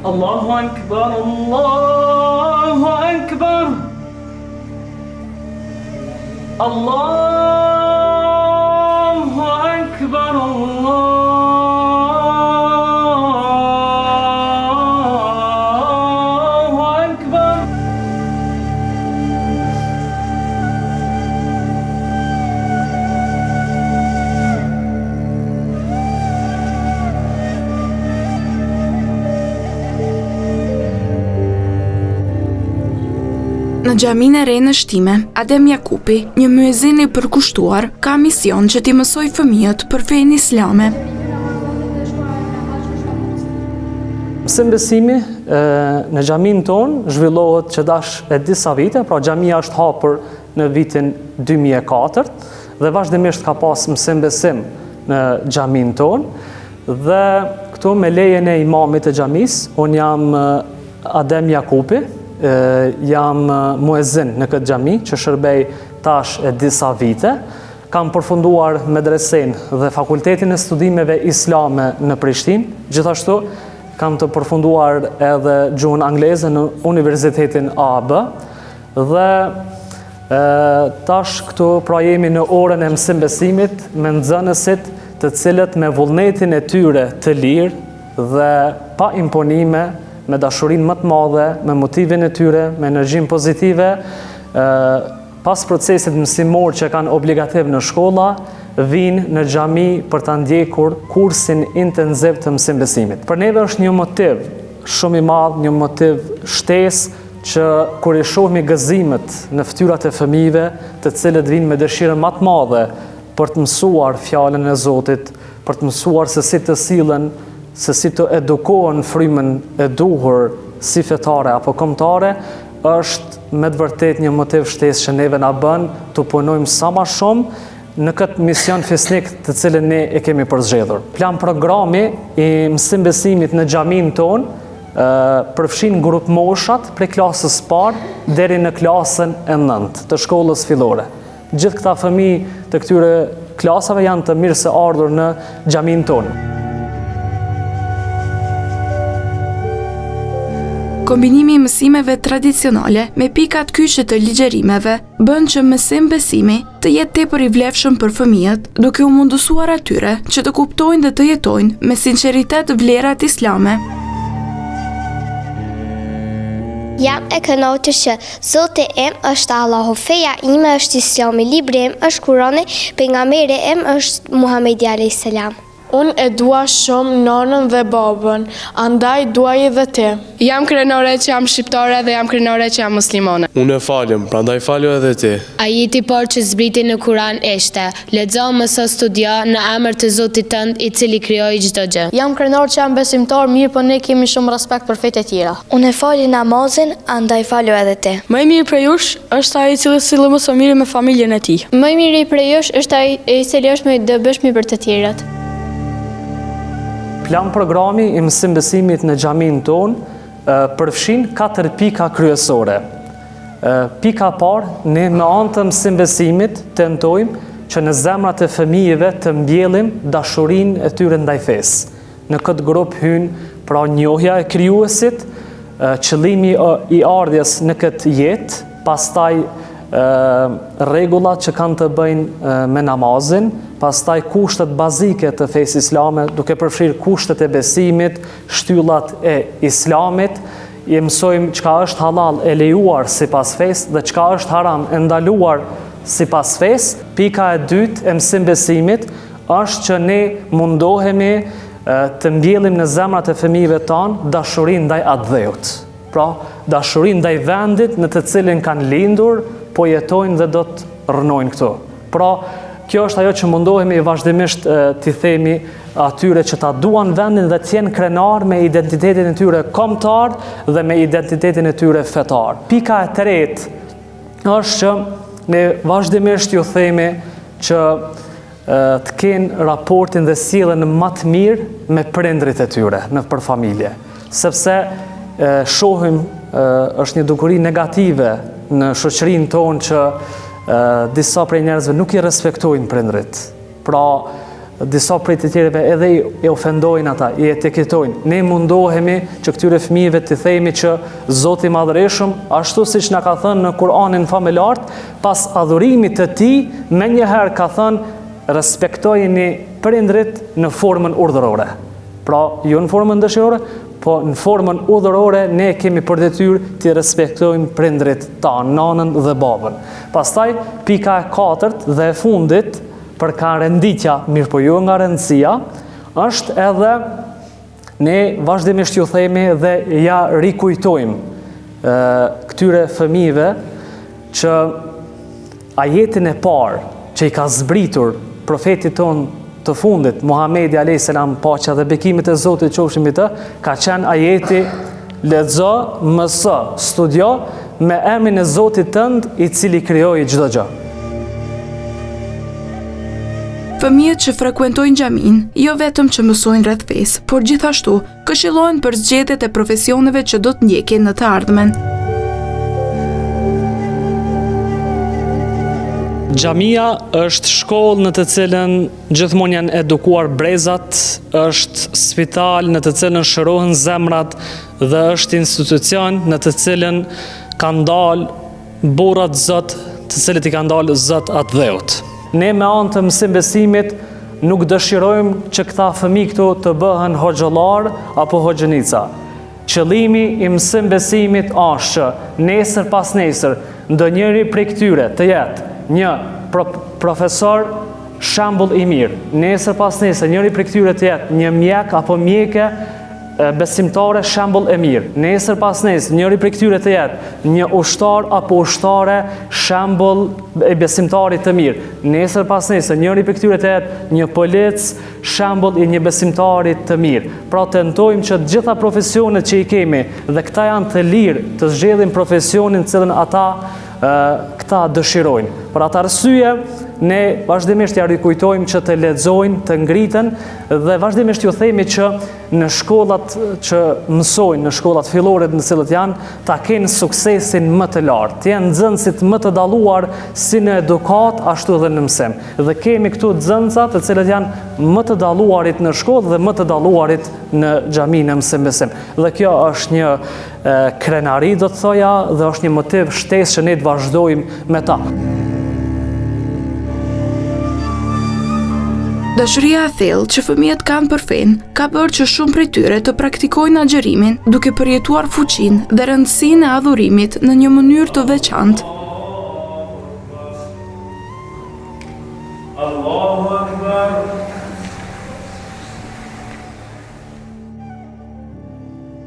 Allahu Akbar, Allahu Akbar. Allahu Akbar, Allahu Akbar. Në xhaminë e re në Shtime, Adem Jakupi, një muezin i përkushtuar, ka mision që t'i mësoj fëmijët për fenë islame. Mësim besimi në xhaminë tonë zhvillohet që dash e disa vite, pra xhamia është hapur në vitin 2004 dhe vazhdimisht ka pas mësim besim në xhaminë tonë dhe këtu me lejen e imamit të xhamisë, unë jam Adem Jakupi, jam muezin në këtë xhami që shërbej tash e disa vite. Kam përfunduar medresen dhe fakultetin e studimeve islame në Prishtinë. Gjithashtu kam të përfunduar edhe gjuhën angleze në Universitetin AB dhe tash këtu pra jemi në orën e mësim besimit me nxënësit të cilët me vullnetin e tyre të lirë dhe pa imponime, me dashurinë më të madhe, me motivin e tyre, me energjinë pozitive, pas procesit mësimor që kanë obligativ në shkolla, vinë në xhami për ta ndjekur kursin intensiv të mësim besimit. Për neve është një motiv shumë i madh, një motiv shtesë që kur i shohim gëzimet në fytyrat e fëmijëve, të cilët vinë me dëshirën më të madhe për të mësuar fjalën e Zotit, për të mësuar se si të sillen, se si të edukohen frymën e duhur si fetare apo kombëtare, është me të vërtet një motiv shtesë që neve na bën të punojmë sa më shumë në këtë mision fisnik të cilën ne e kemi përzgjedhur. Plan programi i mësim besimit në xhaminë tonë përfshin grup moshat prej klasës parë deri në klasën e 9 të shkollës fillore. Gjithë këta fëmijë të këtyre klasave janë të mirë se ardhur në xhaminë tonë. Kombinimi i mësimeve tradicionale me pikat kyçe të ligjerimeve bën që mësim besimi të jetë tepër i vlefshëm për fëmijët, duke u mundësuar atyre që të kuptojnë dhe të jetojnë me sinqeritet vlerat islame. Jam e kënaqur që Zoti im është Allahu, feja ime është Islami, libri im është Kurani, pejgamberi im është Muhamedi alayhis salam. Unë e dua shumë nonën dhe babën, andaj duaj edhe ti. Jam krenore që jam shqiptare dhe jam krenore që jam muslimane. Unë e falem, prandaj faljo edhe ti. Ajeti parë që zbriti në Kur'an ishte: lexo, mëso, studio në emër të Zotit tënd i cili krijoi çdo gjë. Jam krenor që jam besimtar, mirë po ne kemi shumë respekt për fetë e tjera. Unë e fali namazin, andaj faljo edhe ti. Më i mirë prej jush është ai i cili sillet më së miri me familjen e tij. Më i miri prej jush është ai i cili është më i dobishëm për të tjerët. Plan programi i mësim besimit në xhaminë tonë përfshin 4 pika kryesore. Pika parë, ne me anë të mësim besimit tentojmë që në zemrat e fëmijëve të mbjellim dashurinë e tyre ndaj fesë. Në këtë grup hyn pra njohja e krijuesit, qëllimi i ardhjes në këtë jetë, pastaj rregullat që kanë të bëjnë me namazin, pastaj kushtet bazike të fesë islame, duke përfshirë kushtet e besimit, shtyllat e islamit, i mësojmë çka është halal e lejuar sipas fesë dhe çka është haram e ndaluar sipas fesë. Pika e dytë e mësim besimit është që ne mundohemi të mbjellim në zemrat e fëmijëve tanë dashurinë ndaj atë dheut. Pra, dashurinë ndaj vendit në të cilin kanë lindur, po jetojnë dhe do të rënojnë këtu. Pra, kjo është ajo që mundohemi vazhdimisht t'i themi atyre që ta duan vendin dhe t'jenë krenar me identitetin e tyre kombëtar dhe me identitetin e tyre fetar. Pika e tretë është që ne vazhdimisht ju themi që të kenë raportin dhe sjelljen më të mirë me prindrit e tyre për familje, sepse shohim është një dukuri negative në shoqërinë tonë që disa prej njerëzve nuk i respektojnë prindrit. Pra, disa prej të tjerëve edhe e ofendojnë ata, i etiketojnë. Ne mundohemi që këtyre fëmijëve të themi që Zoti i Madhërisht, ashtu siç na ka thënë në Kur'anin familjar, pas adhurimit të Tij, menjëherë ka thënë respektojeni prindrit në formën urdhërore. Pra, jo në formën dëshirore, po në formën udhërore ne kemi për detyrë të respektojmë prindrit tanë, nanën dhe babën. Pastaj, pika e 4 dhe e fundit, për ka renditja, mirë po jo nga rëndësia, është edhe ne vazhdimisht ju themi dhe ja rikujtojmë këtyre fëmijëve që ajetin e parë që i ka zbritur profetit ton të fundit, Muhamedi a.s. paqja dhe bekimet e Zotit qofshin mbi të, ka qenë ajeti lexo, mëso, studio me emrin e Zotit tënd i cili krijoi çdo gjë. Fëmijët që frekuentojnë xhamin, jo vetëm që mësojnë rreth fesë, por gjithashtu këshillohen për zgjedhjet e profesioneve që do të ndjekin në të ardhmen. Xhamia është shkollë në të cilën gjithmonë janë edukuar brezat, është spital në të cilën shërohen zemrat dhe është institucion në të cilën kanë dalë burrat Zot, të cilët i kanë dalë Zot atë dheut. Ne me anë të mësimbesimit nuk dëshirojmë që këta fëmijë këtu të bëhen hoxhallar apo hoxhenica. Qëllimi i mësimbesimit është që nesër pas nesër ndonjëri prej këtyre të jetë një profesor shembull i mirë, nesër pas nesër njëri prej këtyre të jetë një mjek apo mjeke besimtare shembull e mirë, nesër pas nesër njëri prej këtyre të jetë një ushtar apo ushtare shembull e besimtarit të mirë, nesër pas nesër njëri prej këtyre të jetë një polic shembull i një besimtarit të mirë. Pra tentojmë që të gjitha profesionet që i kemi dhe këta janë të lirë të zgjedhin profesionin të cilën ata këta dëshirojnë. Për atë arsye, ne vazhdimisht ja rikujtojmë që të lexojnë, të ngriten dhe vazhdimisht ju themi që në shkollat që mësojnë, në shkollat fillore në cilët janë, ta kenë suksesin më të lartë, të jenë nxënësit më të dalluar si në edukat ashtu dhe në mësim. Dhe kemi këtu nxënësa të cilët janë më të dalluarit në shkollë dhe më të dalluarit në xhami në mësim. Dhe kjo është një krenari, do të thoja, dhe është një motiv shtesë që ne të vazhdojmë me ta. Dashuria e thellë që fëmijët kanë për fenë ka bërë që shumë prej tyre të praktikojnë agjërimin duke përjetuar fuqinë dhe rëndësinë e adhurimit në një mënyrë të veçantë. Allahu Akbar.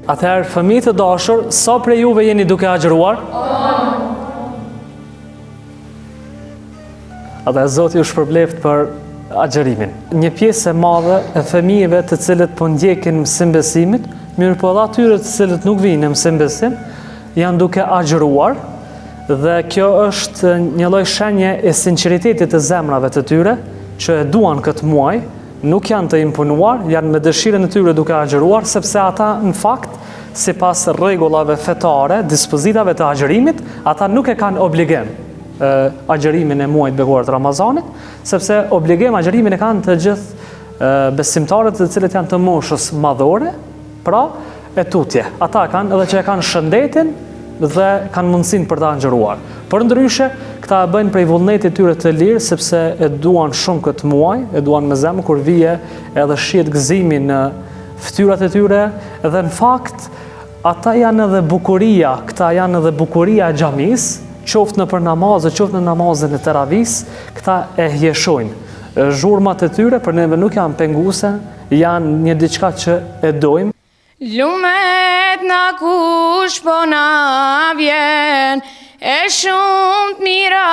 Atëherë, fëmijë të dashur, sa prej juve jeni duke agjëruar? Atëherë Zoti ju shpërbleft për agjërimin. Një pjesë e madhe e fëmijëve të cilët po ndjekin mësimbesimit, mirë po edhe atyre të cilët nuk vinë në mësimbesim, janë duke agjëruar dhe kjo është një lloj shenje e sinqeritetit të zemrave të tyre që e duan këtë muaj, nuk janë të imponuar, janë me dëshirën e tyre duke agjëruar, sepse ata në fakt, sipas rregullave fetare, dispozitave të agjërimit, ata nuk e kanë obligim agjërimin e muajit bekorar të Ramazanit, sepse obligim agjërimin e kanë të gjithë besimtarët të cilët janë të moshës madhore, pra e tutje. Ata kanë edhe që e kanë shëndetin dhe kanë mundësinë për ta agjëruar. Përndryshe, këta e bëjnë prej vullnetit tyre të lirë sepse e duan shumë këtë muaj, e duan me zemër kur vije edhe shihet gëzimi në fytyrat e tyre dhe në fakt ata janë edhe bukuria, këta janë edhe bukuria e xhamisë, qoftë në për namazë, qoftë në namazën e teravis, këta e hjeshojnë. Zhurmat e tyre për neve nuk janë penguese, janë një diçka që e dojmë. Lumet na kush po na vjen, e shumë të mira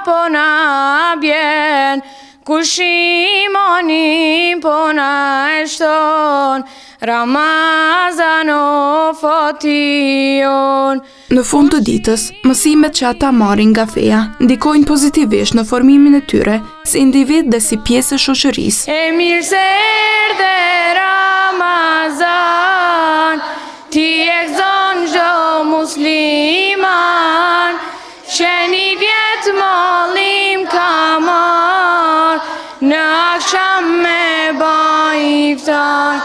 po na bjen, kush imanin po na e shton, Ramazan o fation. Në fund të ditës, mësimet që ata marrin nga feja ndikojnë pozitivisht në formimin e tyre si individ dhe si pjesë e shoqërisë. E mirë se erdhe Ramazan, ti e gëzon çdo musliman, që një vjetë mallim ka marr, në akşam me ba iftar